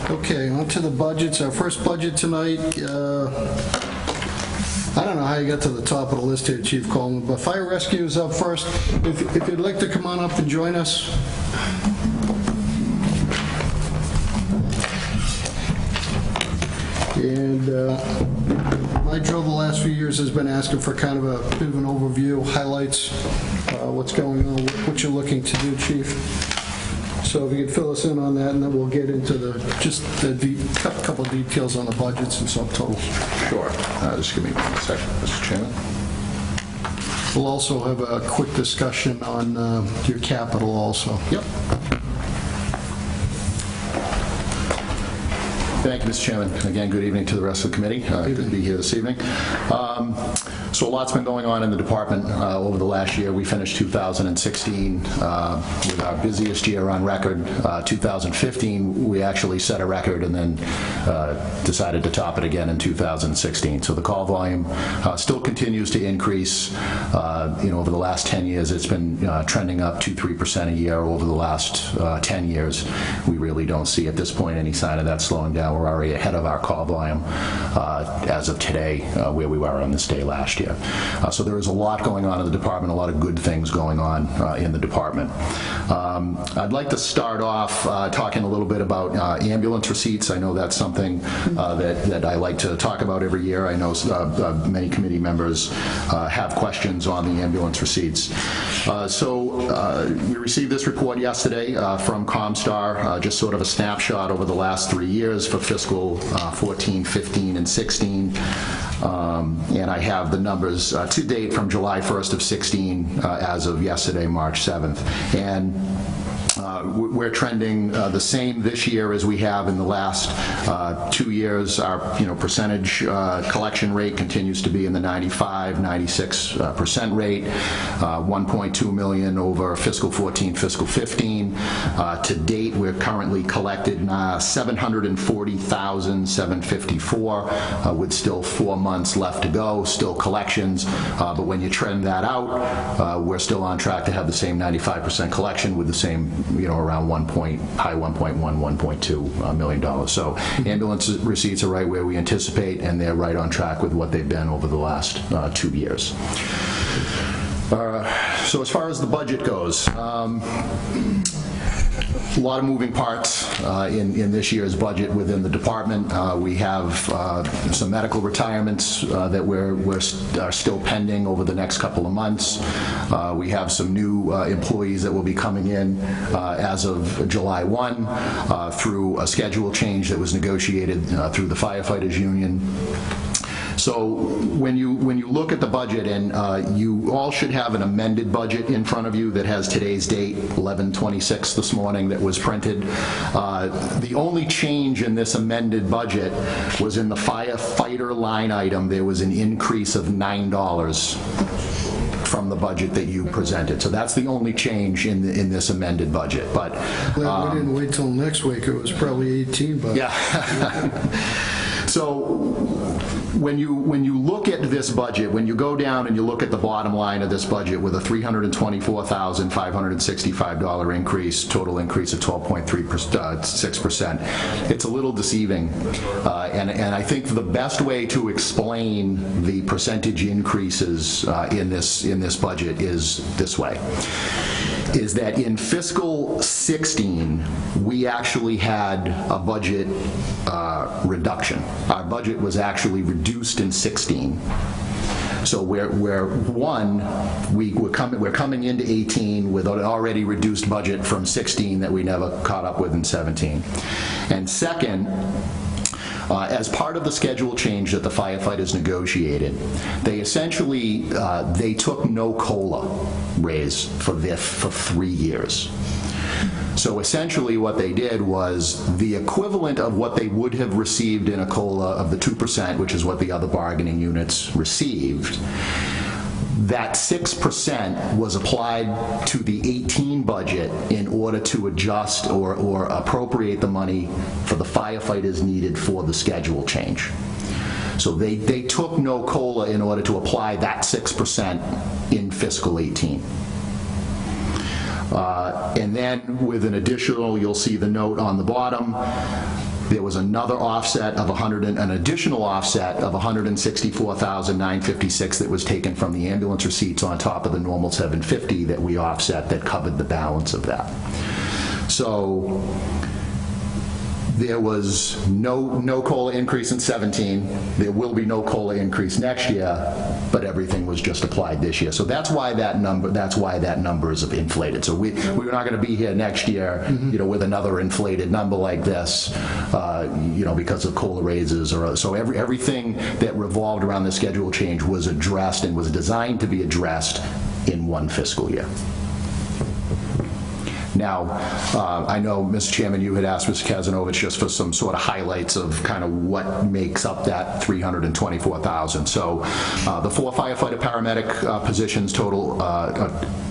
Okay, on to the budgets. Our first budget tonight, I don't know how you got to the top of the list here, Chief Coleman, but Fire Rescue is up first. If you'd like to come on up and join us. And my drill the last few years has been asking for kind of a bit of an overview, highlights, what's going on, what you're looking to do, Chief. So if you could fill us in on that, and then we'll get into the couple of details on the budgets and subtotals. Sure. Just give me 1 second, Mr. Chairman. We'll also have a quick discussion on your capital also. Yep. Thank you, Mr. Chairman. Again, good evening to the rest of the committee. Good to be here this evening. So a lot's been going on in the department over the last year. We finished 2016 with our busiest year on record. 2015, we actually set a record and then decided to top it again in 2016. So the call volume still continues to increase. Over the last 10 years, it's been trending up 2-3% a year over the last 10 years. We really don't see at this point any sign of that slowing down. We're already ahead of our call volume as of today, where we were on this day last year. So there is a lot going on in the department, a lot of good things going on in the department. I'd like to start off talking a little bit about ambulance receipts. I know that's something that I like to talk about every year. I know many committee members have questions on the ambulance receipts. So we received this report yesterday from ComStar, just sort of a snapshot over the last 3 years for fiscal 14, 15, and 16. And I have the numbers to date from July 1st of 16 as of yesterday, March 7th. And we're trending the same this year as we have in the last 2 years. Our percentage collection rate continues to be in the 95-96% rate. 1.2 million over fiscal 14, fiscal 15. To date, we're currently collected 740,754 with still 4 months left to go. Still collections, but when you trend that out, we're still on track to have the same 95% collection with the same, around high 1.1, $1.2 million. So ambulance receipts are right where we anticipate, and they're right on track with what they've been over the last 2 years. So as far as the budget goes, a lot of moving parts in this year's budget within the department. We have some medical retirements that are still pending over the next couple of months. We have some new employees that will be coming in as of July 1 through a schedule change that was negotiated through the firefighters union. So when you look at the budget, and you all should have an amended budget in front of you that has today's date, 11/26 this morning, that was printed. The only change in this amended budget was in the firefighter line item. There was an increase of $9 from the budget that you presented. So that's the only change in this amended budget. But we didn't wait till next week. It was probably 18 bucks. Yeah. So when you look at this budget, when you go down and you look at the bottom line of this budget with a $324,565 increase, total increase of 12.36%, it's a little deceiving. And I think the best way to explain the percentage increases in this budget is this way. Is that in fiscal 16, we actually had a budget reduction. Our budget was actually reduced in 16. So we're coming into 18 with an already reduced budget from 16 that we never caught up with in 17. And second, as part of the schedule change that the firefighters negotiated, they essentially they took no COLA raise for 3 years. So essentially what they did was the equivalent of what they would have received in a COLA of the 2%, which is what the other bargaining units received. That 6% was applied to the 18 budget in order to adjust or appropriate the money for the firefighters needed for the schedule change. So they took no COLA in order to apply that 6% in fiscal 18. And then with an additional, you'll see the note on the bottom, There was another offset of an additional offset of $164,956 that was taken from the ambulance receipts on top of the normal $750 that we offset that covered the balance of that. So there was no COLA increase in 17. There will be no COLA increase next year, but everything was just applied this year. So that's why that number is inflated. So we're not going to be here next year, with another inflated number like this, because of COLA raises or other. So everything that revolved around the schedule change was addressed and was designed to be addressed in one fiscal year. Now, I know, Mr. Chairman, you had asked Mr. Kazanovich just for some sort of highlights of kind of what makes up that $324,000. So the 4 firefighter paramedic positions total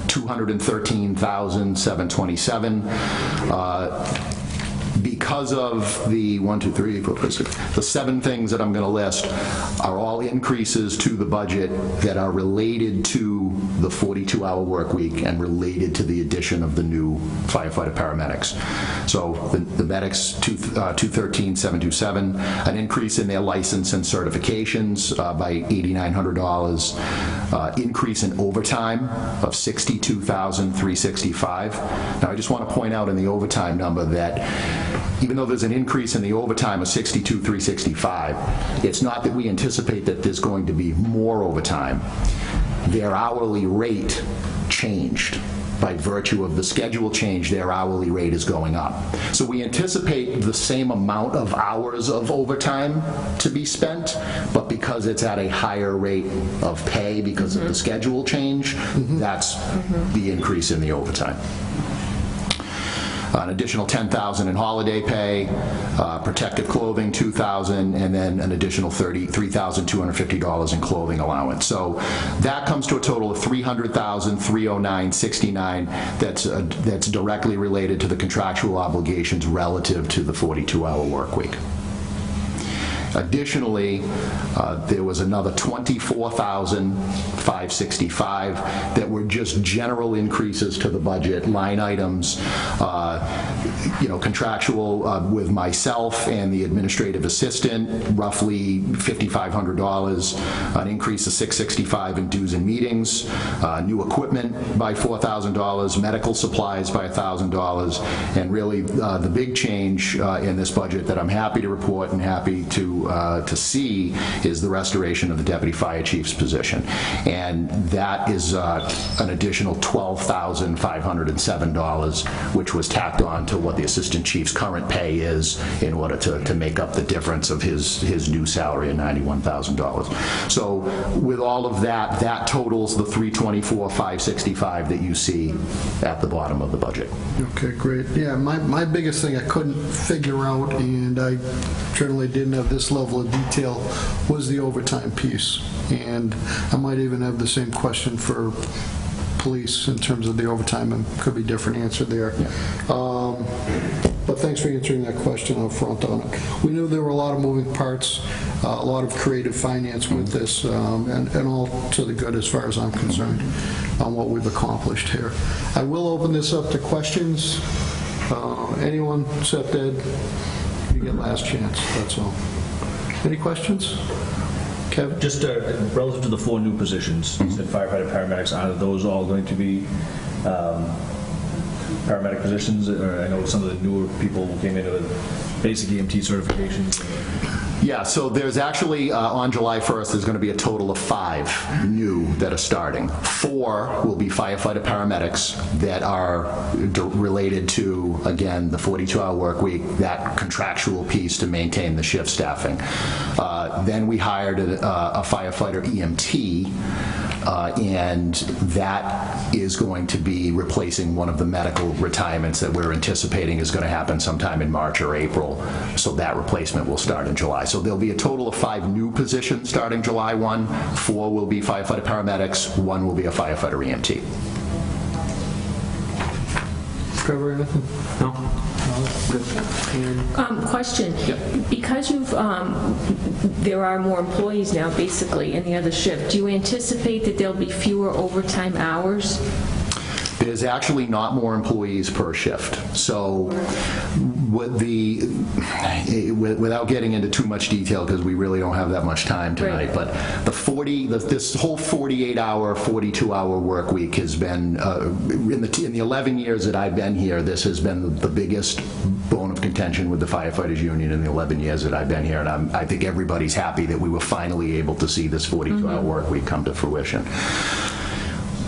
$213,727. Because of the 7 things that I'm going to list are all increases to the budget that are related to the 42-hour work week and related to the addition of the new firefighter paramedics. So the medics, $213,727, an increase in their license and certifications by $8,900, increase in overtime of $62,365. Now I just want to point out in the overtime number that even though there's an increase in the overtime of $62,365, it's not that we anticipate that there's going to be more overtime. Their hourly rate changed. By virtue of the schedule change, their hourly rate is going up. So we anticipate the same amount of hours of overtime to be spent, but because it's at a higher rate of pay because of the schedule change, that's the increase in the overtime. An additional $10,000 in holiday pay, protective clothing $2,000, and then an additional $3,250 in clothing allowance. So that comes to a total of $300,309.69. That's directly related to the contractual obligations relative to the 42-hour work week. Additionally, there was another $24,565 that were just general increases to the budget line items, contractual with myself and the administrative assistant, roughly $5,500, an increase of $665 in dues and meetings, new equipment by $4,000, medical supplies by $1,000, and really the big change in this budget that I'm happy to report and happy to see is the restoration of the deputy fire chief's position, and that is an additional $12,507, which was tacked on to what the assistant chief's current pay is in order to make up the difference of his new salary of $91,000. So with all of that, that totals the $324,565 that you see at the bottom of the budget. Okay, great. Yeah, my biggest thing I couldn't figure out, and I certainly didn't have this level of detail, was the overtime piece. And I might even have the same question for police in terms of the overtime, and could be a different answer there. Yeah. But thanks for answering that question up front on it. We knew there were a lot of moving parts, a lot of creative finance with this, and all to the good as far as I'm concerned on what we've accomplished here. I will open this up to questions. Anyone set dead? You get last chance, that's all. Any questions? Kevin? Just relative to the 4 new positions, you said firefighter, paramedics, are those all going to be paramedic positions? Or I know some of the newer people came in with basic EMT certifications. Yeah, so there's actually, on July 1st, there's going to be a total of 5 new that are starting. 4 will be firefighter paramedics that are related to, again, the 42-hour work week, that contractual piece to maintain the shift staffing. Then we hired a firefighter EMT, and that is going to be replacing one of the medical retirements that we're anticipating is going to happen sometime in March or April. So that replacement will start in July. So there'll be a total of 5 new positions starting July 1. 4 will be firefighter paramedics. 1 will be a firefighter EMT. Trevor, anything? No. Question. Yep. Because there are more employees now, basically, in the other shift, do you anticipate that there'll be fewer overtime hours? There's actually not more employees per shift. So what without getting into too much detail, because we really don't have that much time tonight, Right. but this whole 48-hour, 42-hour work week has been, in the 11 years that I've been here, this has been the biggest bone of contention with the firefighters union in the 11 years that I've been here, and I think everybody's happy that we were finally able to see this 42-hour work week come to fruition.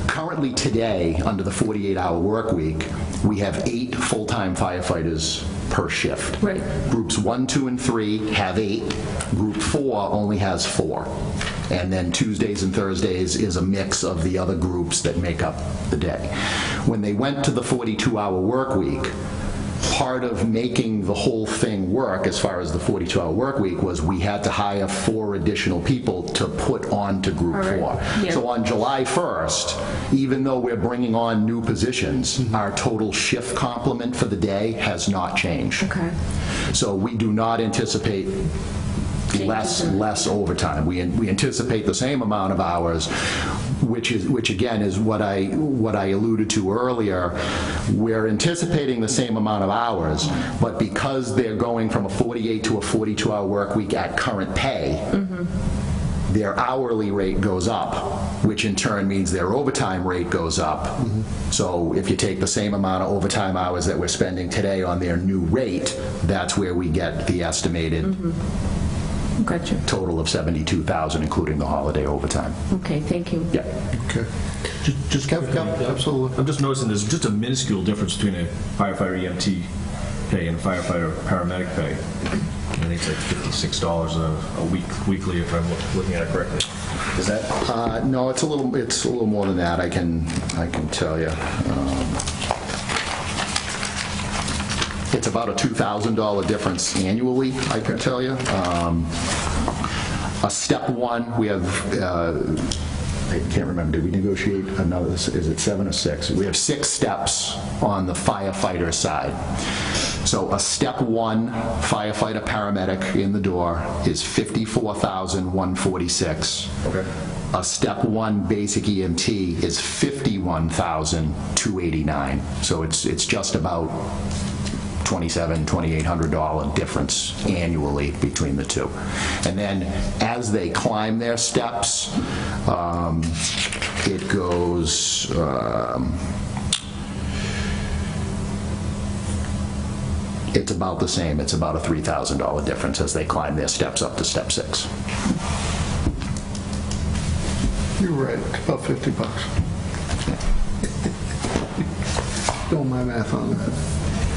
Currently today, under the 48-hour work week, we have 8 full-time firefighters per shift. Right. Groups 1, 2, and 3 have 8. Group 4 only has 4. And then Tuesdays and Thursdays is a mix of the other groups that make up the day. When they went to the 42-hour work week, part of making the whole thing work as far as the 42-hour work week was we had to hire 4 additional people to put on to Group 4. Yeah. So on July 1st, even though we're bringing on new positions, our total shift complement for the day has not changed. Okay. So we do not anticipate less overtime. We anticipate the same amount of hours, which again is what I alluded to earlier. We're anticipating the same amount of hours, but because they're going from a 48 to a 42-hour work week at current pay, their hourly rate goes up, which in turn means their overtime rate goes up. So if you take the same amount of overtime hours that we're spending today on their new rate, that's where we get the estimated Gotcha. total of $72,000, including the holiday overtime. Okay, thank you. Yeah. Okay. Just Absolutely. I'm just noticing there's just a minuscule difference between a firefighter EMT pay and a firefighter paramedic pay. I think it's like $56 a week, weekly, if I'm looking at it correctly. Is that? No, it's a little more than that. I can tell you. It's about a $2,000 difference annually, I can tell you. A step 1, we have, I can't remember, did we negotiate another, is it 7 or 6? We have 6 steps on the firefighter side. So a step 1 firefighter paramedic in the door is $54,146. Okay. A step 1 basic EMT is $51,289. So it's just about $2,800 difference annually between the two. And then as they climb their steps, it goes, it's about the same. It's about a $3,000 difference as they climb their steps up to step 6. You're right, about $50. Doing my math on that.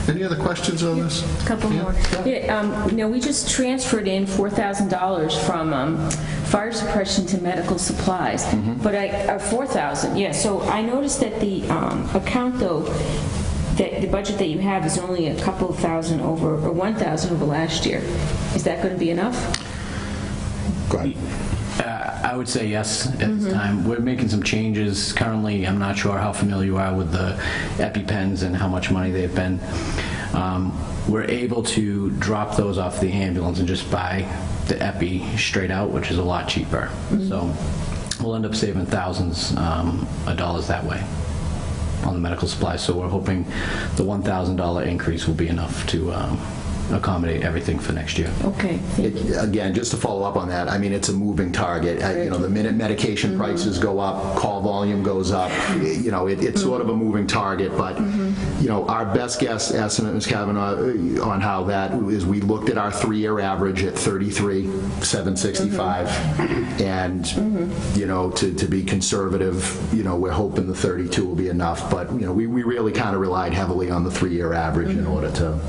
Any other questions on this? Couple more. Yeah, we just transferred in $4,000 from fire suppression to medical supplies, but $4,000. Yeah, so I noticed that the account though, that the budget that you have is only a couple of thousand over, or 1,000 over last year. Is that going to be enough? Go ahead. I would say yes at this time. We're making some changes. Currently, I'm not sure how familiar you are with the EpiPens and how much money they've been. We're able to drop those off the ambulance and just buy the Epi straight out, which is a lot cheaper. So we'll end up saving thousands of dollars that way on the medical supplies. So we're hoping the $1,000 increase will be enough to accommodate everything for next year. Okay, thank you. Again, just to follow up on that, I mean, it's a moving target. The minute medication prices go up, call volume goes up, it's sort of a moving target, but, our best guess estimate, Ms. Kavanaugh, on how that is, we looked at our 3-year average at 33,765, and, to be conservative, we're hoping the 32 will be enough, but, we really kind of relied heavily on the 3-year average in order to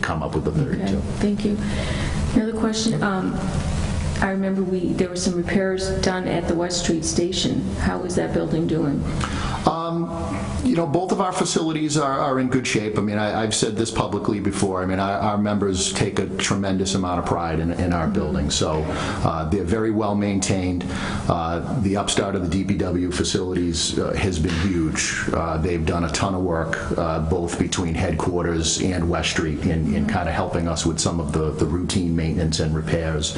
come up with the 32. Okay, thank you. Another question. I remember there were some repairs done at the West Street Station. How is that building doing? Both of our facilities are in good shape. I mean, I've said this publicly before. I mean, our members take a tremendous amount of pride in our building. So they're very well maintained. The upstart of the DPW facilities has been huge. They've done a ton of work, both between headquarters and West Street, in kind of helping us with some of the routine maintenance and repairs.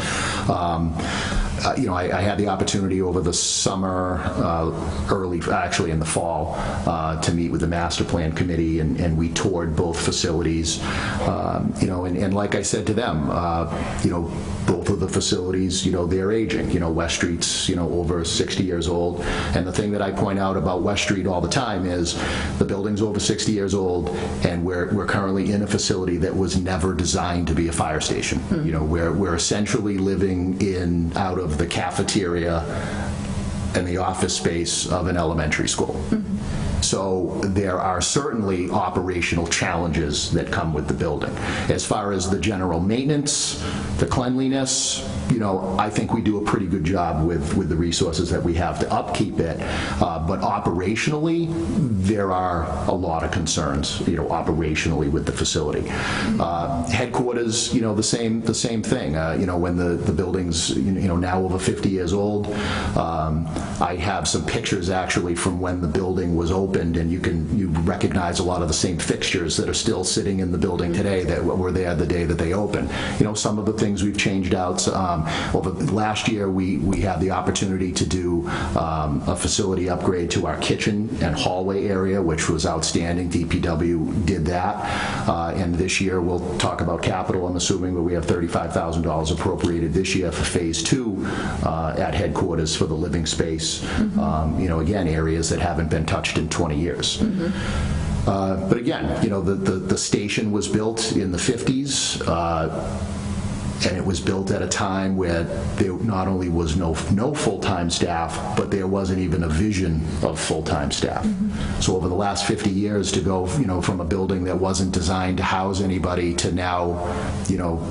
I had the opportunity over the summer, actually in the fall, fall to meet with the master plan committee, and we toured both facilities. And like I said to them, both of the facilities, they're aging. West Street's, over 60 years old. And the thing that I point out about West Street all the time is the building's over 60 years old, and we're currently in a facility that was never designed to be a fire station. We're essentially living out of the cafeteria and the office space of an elementary school. So there are certainly operational challenges that come with the building. As far as the general maintenance, the cleanliness, I think we do a pretty good job with the resources that we have to upkeep it. But operationally, there are a lot of concerns, operationally with the facility. Headquarters, the same thing. When the building's, now over 50 years old, I have some pictures actually from when the building was opened, and you recognize a lot of the same fixtures that are still sitting in the building today that were there the day that they opened. Some of the things we've changed out. Over last year, we had the opportunity to do a facility upgrade to our kitchen and hallway area, which was outstanding. DPW did that. And this year, we'll talk about capital, I'm assuming, but we have $35,000 appropriated this year for phase 2 at headquarters for the living space. Again, areas that haven't been touched in 20 years. But again, the station was built in the 50s. And it was built at a time where there not only was no full-time staff, but there wasn't even a vision of full-time staff. So over the last 50 years to go, from a building that wasn't designed to house anybody to now,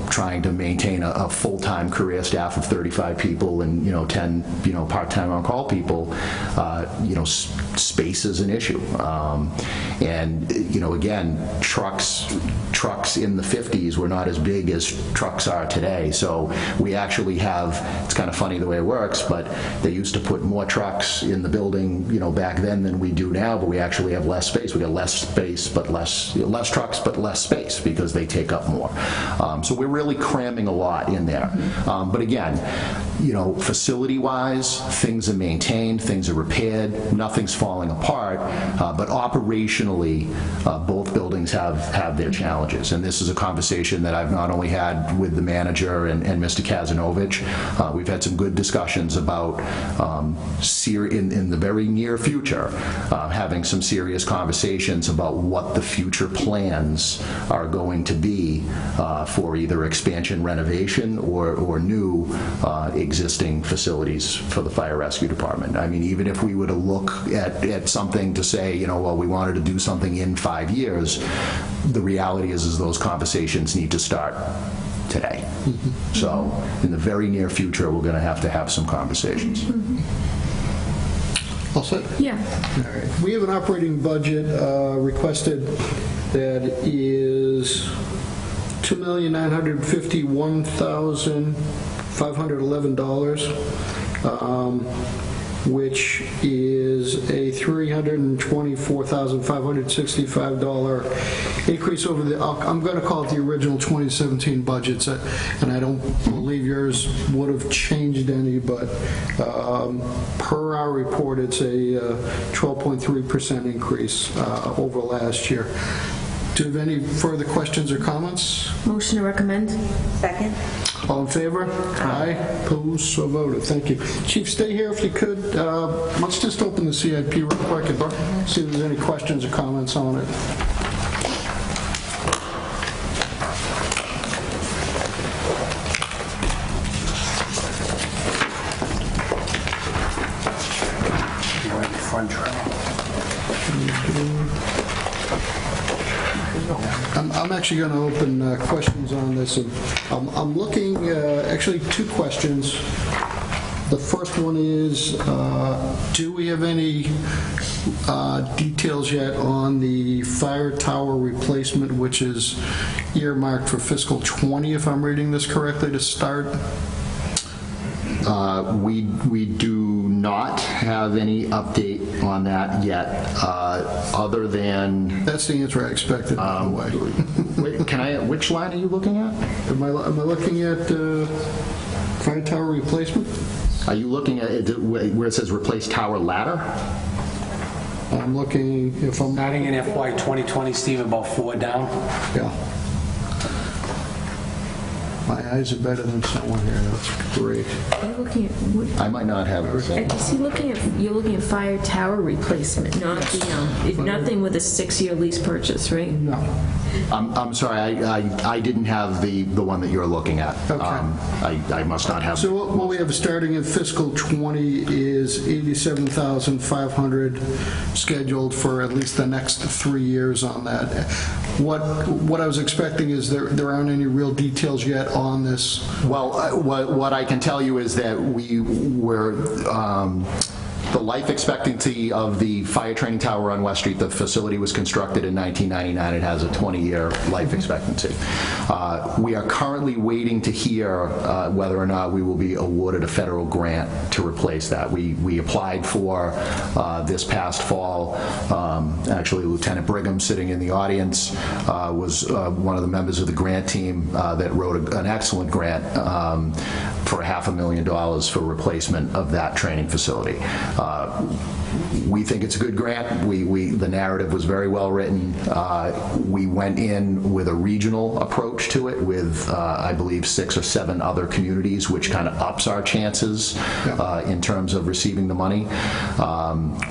trying to maintain a full-time career staff of 35 people and, 10, part-time on-call people, space is an issue. And, again, trucks in the 50s were not as big as trucks are today. So we actually have, it's kind of funny the way it works, but they used to put more trucks in the building, back then than we do now, but we actually have less space. We got less space, but less trucks, but less space because they take up more. So we're really cramming a lot in there. But again, facility-wise, things are maintained, things are repaired, nothing's falling apart, but operationally, both buildings have their challenges. And this is a conversation that I've not only had with the manager and Mr. Kazanovich. We've had some good discussions about, in the very near future, having some serious conversations about what the future plans are going to be for either expansion, renovation, or new existing facilities for the Fire Rescue Department. I mean, even if we were to look at something to say, we wanted to do something in 5 years, the reality is those conversations need to start today. So in the very near future, we're going to have some conversations. All set? Yeah. All right. We have an operating budget requested that is $2,951,511, which is a $324,565 increase over I'm going to call it the original 2017 budgets, and I don't believe yours would have changed any, but per our report, it's a 12.3% increase over last year. Do you have any further questions or comments? Motion to recommend. Second. All in favor? Aye. Opposed? So voted. Thank you. Chief, stay here if you could. Let's just open the CIP real quick and see if there's any questions or comments on it. I'm actually going to open questions on this. I'm looking, actually, two questions. The first one is, do we have any details yet on the fire tower replacement, which is earmarked for fiscal 20, if I'm reading this correctly, to start? We do not have any update on that yet, other than... That's the answer I expected, by the way. Which line are you looking at? Am I looking at fire tower replacement? Are you looking at where it says replace tower ladder? I'm looking, if I'm, Starting in FY 2020, Steve, about 4 down. yeah. My eyes are better than someone here, that's great. Are you looking at, what, I might not have it. is he looking at, you're looking at fire tower replacement, not the, nothing with a 6-year lease purchase, right? No. I'm sorry, I didn't have the one that you're looking at. Okay. I must not have. So what we have starting in fiscal '20 is 87,500 scheduled for at least the next 3 years on that. What I was expecting is there aren't any real details yet on this. Well, what I can tell you is that we were, the life expectancy of the fire training tower on West Street, the facility was constructed in 1999. It has a 20-year life expectancy. We are currently waiting to hear whether or not we will be awarded a federal grant to replace that. We applied for this past fall. Actually, Lieutenant Brigham, sitting in the audience, was one of the members of the grant team that wrote an excellent grant for $500,000 for replacement of that training facility. We think it's a good grant. The narrative was very well written. We went in with a regional approach to it with, I believe, 6 or 7 other communities, which kind of ups our chances in terms of receiving the money.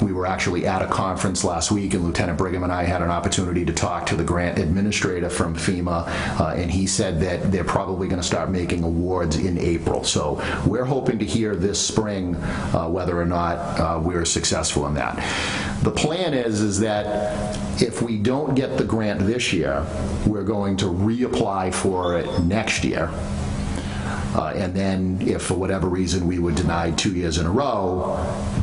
We were actually at a conference last week, and Lieutenant Brigham and I had an opportunity to talk to the grant administrator from FEMA, and he said that they're probably going to start making awards in April. So we're hoping to hear this spring whether or not we're successful in that. The plan is that if we don't get the grant this year, we're going to reapply for it next year. And then if for whatever reason we were denied 2 years in a row,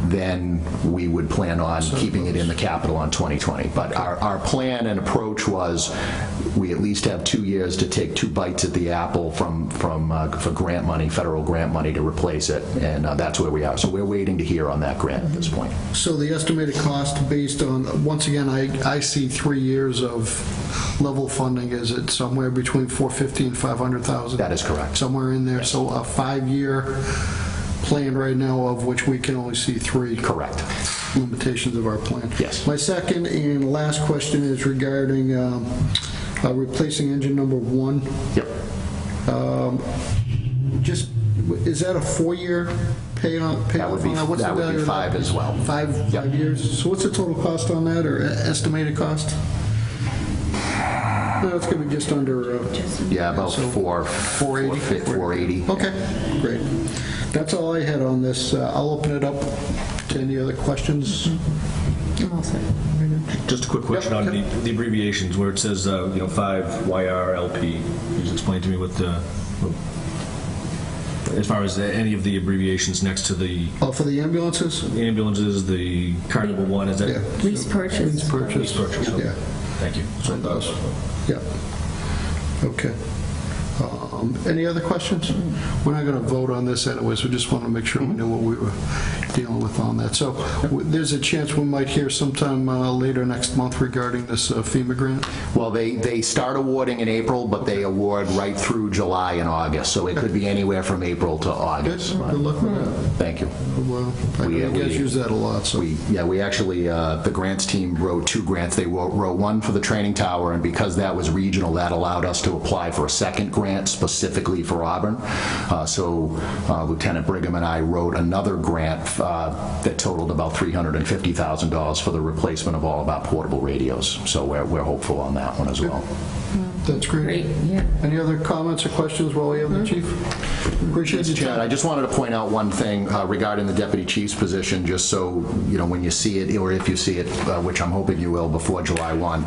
then we would plan on keeping it in the capital on 2020. But our plan and approach was we at least have 2 years to take 2 bites at the apple for grant money, federal grant money to replace it, and that's where we are. So we're waiting to hear on that grant at this point. So the estimated cost based on, once again, I see 3 years of level funding. Is it somewhere between $450,000 and $500,000? That is correct. Somewhere in there. So a 5-year plan right now, of which we can only see 3. Correct. Limitations of our plan. Yes. My second and last question is regarding replacing engine number 1. Yep. Is that a 4-year payoff? That would be 5 as well. 5 years. So what's the total cost on that, or estimated cost? No, it's going to be just under. About 480. Okay, great. That's all I had on this. I'll open it up to any other questions. I'm all set. Just a quick question on the abbreviations where it says 5YRLP. Can you just explain to me what the, as far as any of the abbreviations next to the Oh, for the ambulances? ambulances, the Carnival one, is that? Yeah. Lease purchase. Lease purchase. Lease purchase. Yeah. Thank you. So it does. Yeah. Okay. Any other questions? We're not going to vote on this anyways. We just want to make sure we know what we were dealing with on that. So there's a chance we might hear sometime later next month regarding this FEMA grant? Well, they start awarding in April, but they award right through July and August, so it could be anywhere from April to Good. August. Good luck with that. Thank you. Well, I know you guys use that a lot, so. We actually, the grants team wrote 2 grants. They wrote one for the training tower, and because that was regional, that allowed us to apply for a second grant specifically for Auburn. So Lieutenant Brigham and I wrote another grant that totaled about $350,000 for the replacement of all of our portable radios. So we're hopeful on that one as well. That's great. Great, yeah. Any other comments or questions while we have the chief? Appreciate your Chad, I time. just wanted to point out one thing regarding the deputy chief's position, just so you know when you see it, or if you see it, which I'm hoping you will before July 1.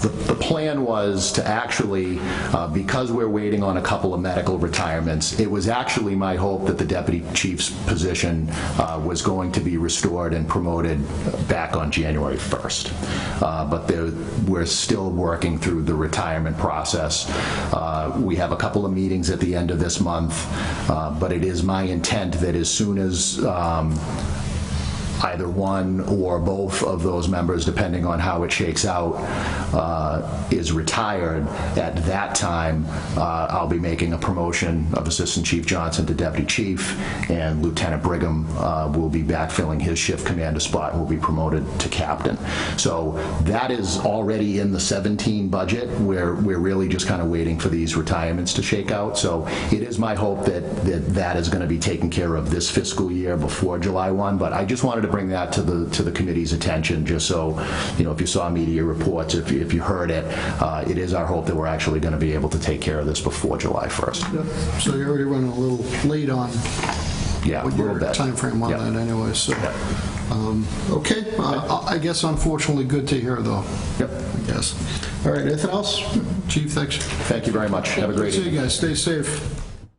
The plan was to actually, because we're waiting on a couple of medical retirements, it was actually my hope that the deputy chief's position was going to be restored and promoted back on January 1st. But we're still working through the retirement process. We have a couple of meetings at the end of this month, but it is my intent that as soon as either one or both of those members, depending on how it shakes out, is retired, at that time, I'll be making a promotion of Assistant Chief Johnson to Deputy Chief, and Lieutenant Brigham will be backfilling his shift commander spot and will be promoted to captain. So that is already in the 17 budget. We're really just kind of waiting for these retirements to shake out. So it is my hope that is going to be taken care of this fiscal year before July 1, but I just wanted to bring that to the committee's attention, just so, if you saw media reports, if you heard it, it is our hope that we're actually going to be able to take care of this before July 1st. Yep. So you're already running a little late on Yeah, a little your bit. time frame on that anyway, so. Okay, I guess unfortunately good to hear, though. Yep. I guess. All right, anything else? Chief, thanks. Thank you very much. Have a great See evening. you guys. Stay safe.